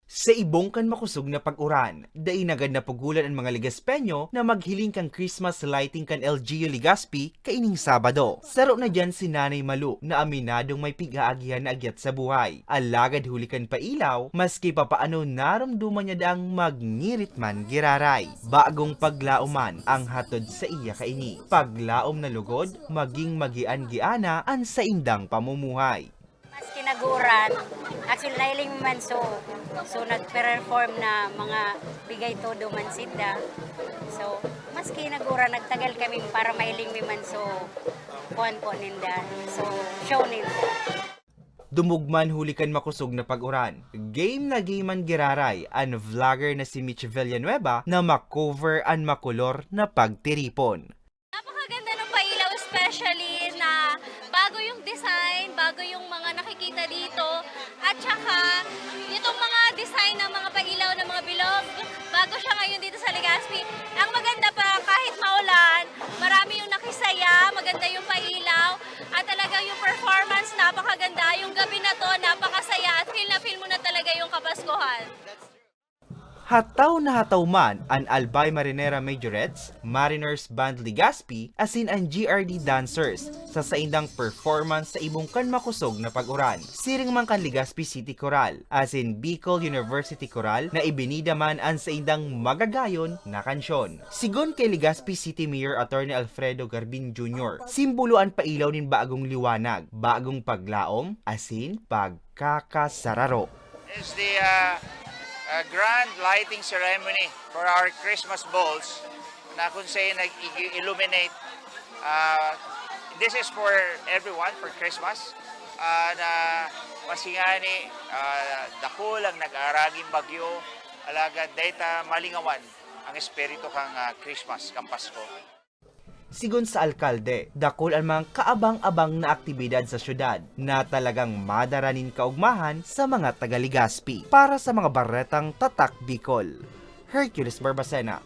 Sa ibong kan makusog na pag-uran, dainagad na pugulan ang mga Legaspeño na maghiling kang Christmas lighting kan LGU Legazpi kaining Sabado. Saro na dyan si Nanay Malu na aminadong may pig-aagihan na agyat sa buhay. Alagad hulikan pa ilaw, maski papaano naramduman niya daang magngirit man giraray. Bagong paglauman ang hatod sa iya kaini. Paglaom na lugod, maging magian-giana ang sa indang pamumuhay. Mas kinaguran, actually nailing man so nag-perform na mga bigay todo man sida. So, mas kinaguran, nagtagal kami para mailing mi man so kuan po ninda. So, show ninda. Dumugman hulikan makusog na pag-uran. Game na game ang giraray ang vlogger na si Mitch Villanueva na makover ang makulor na pagtiripon. Napakaganda ng pailaw, especially na bago yung design, bago yung mga nakikita dito, at saka itong mga design ng mga pailaw ng mga bilog, bago siya ngayon dito sa Legazpi. Ang maganda pa, kahit maulan, marami yung nakisaya, maganda yung pailaw, at talaga yung performance, napakaganda. Yung gabi na to, napakasaya, at feel na feel mo na talaga yung Kapaskuhan. Hataw na hataw man ang Albay Marinera Majorettes, Mariners Band Legazpi, asin ang GRD Dancers sa saindang performance sa ibong kan makusog na pag-uran. Siring man kan Legazpi City Choral, asin Bicol University Choral na ibinida man ang saindang magagayon na kansyon. Sigon kay Legazpi City Mayor Attorney Alfredo Garbin Jr., simbolo ang pailaw nin bagong liwanag, bagong paglaom, asin pagkakasararo. Is the grand lighting ceremony for our Christmas balls na kung saan nag-illuminate. This is for everyone for Christmas. Na masingani, dako lang nag-aaraging bagyo, alagad data malingawan ang espiritu kang Christmas, kang Pasko. Sigon sa alkalde, dakol ang mga kaabang-abang na aktibidad sa syudad na talagang madaranin kaugmahan sa mga taga-Legazpi para sa mga baretang Tatak Bicol. Hercules Barbacena,